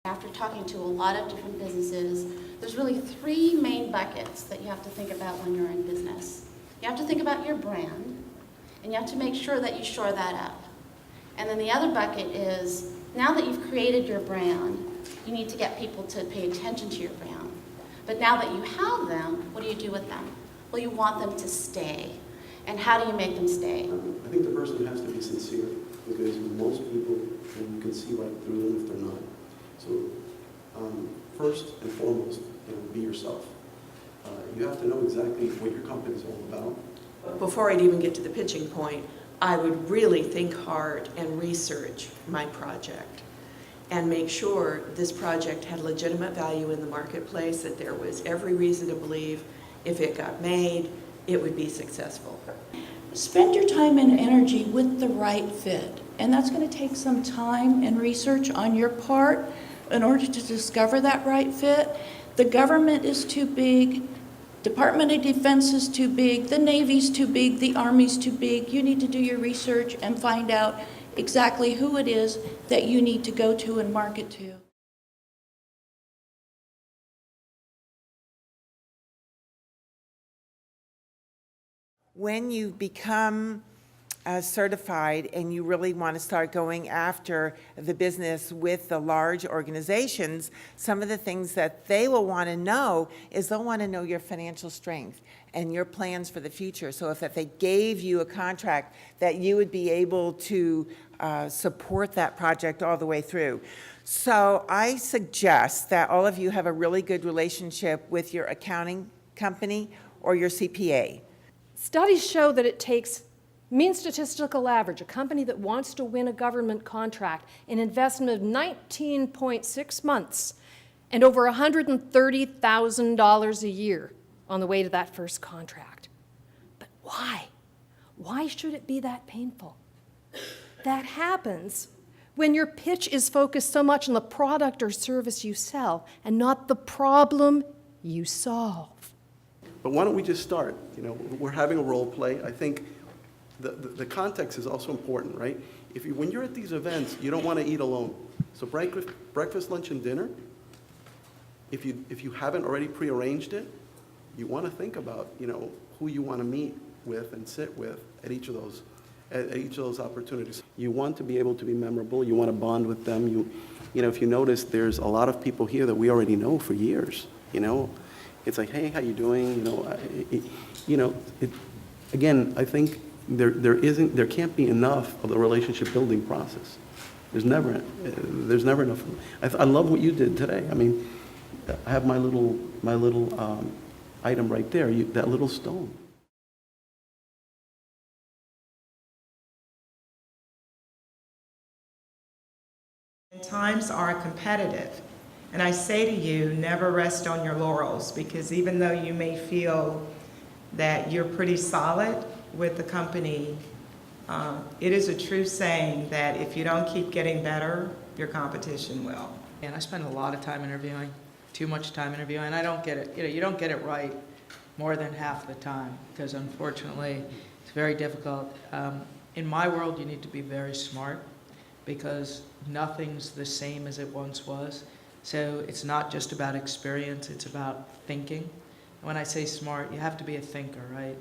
After talking to a lot of different businesses, there's really three main buckets that you have to think about when you're in business. You have to think about your brand, and you have to make sure that you shore that up. And then the other bucket is, now that you've created your brand, you need to get people to pay attention to your brand. But now that you have them, what do you do with them? Well, you want them to stay. And how do you make them stay? I think the person has to be sincere, because most people, you can see right through them if they're not. So first and foremost, be yourself. You have to know exactly what your company is all about. Before I'd even get to the pitching point, I would really think hard and research my project and make sure this project had legitimate value in the marketplace, that there was every reason to believe if it got made, it would be successful. Spend your time and energy with the right fit, and that's going to take some time and research on your part in order to discover that right fit. The government is too big, Department of Defense is too big, the Navy's too big, the Army's too big. You need to do your research and find out exactly who it is that you need to go to and market to. When you become certified and you really want to start going after the business with the large organizations, some of the things that they will want to know is they'll want to know your financial strength and your plans for the future. So if they gave you a contract, that you would be able to support that project all the way through. So I suggest that all of you have a really good relationship with your accounting company or your CPA. Studies show that it takes mean statistical average, a company that wants to win a government contract, an investment of 19.6 months and over $130,000 a year on the way to that first contract. But why? Why should it be that painful? That happens when your pitch is focused so much on the product or service you sell and not the problem you solve. But why don't we just start? We're having a role play. I think the context is also important, right? When you're at these events, you don't want to eat alone. So breakfast, lunch, and dinner, if you haven't already prearranged it, you want to think about who you want to meet with and sit with at each of those opportunities. You want to be able to be memorable. You want to bond with them. If you notice, there's a lot of people here that we already know for years. It's like, hey, how you doing? Again, I think there can't be enough of the relationship building process. There's never enough. I love what you did today. I mean, I have my little item right there. That little stone. Times are competitive. And I say to you, never rest on your laurels, because even though you may feel that you're pretty solid with the company, it is a true saying that if you don't keep getting better, your competition will. And I spend a lot of time interviewing, too much time interviewing, and I don't get it. You don't get it right more than half the time, because unfortunately, it's very difficult. In my world, you need to be very smart, because nothing's the same as it once was. So it's not just about experience, it's about thinking. When I say smart, you have to be a thinker, right?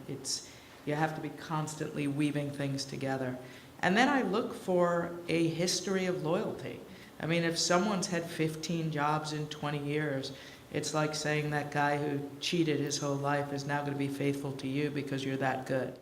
You have to be constantly weaving things together. And then I look for a history of loyalty. I mean, if someone's had 15 jobs in 20 years, it's like saying that guy who cheated his whole life is now going to be faithful to you because you're that good.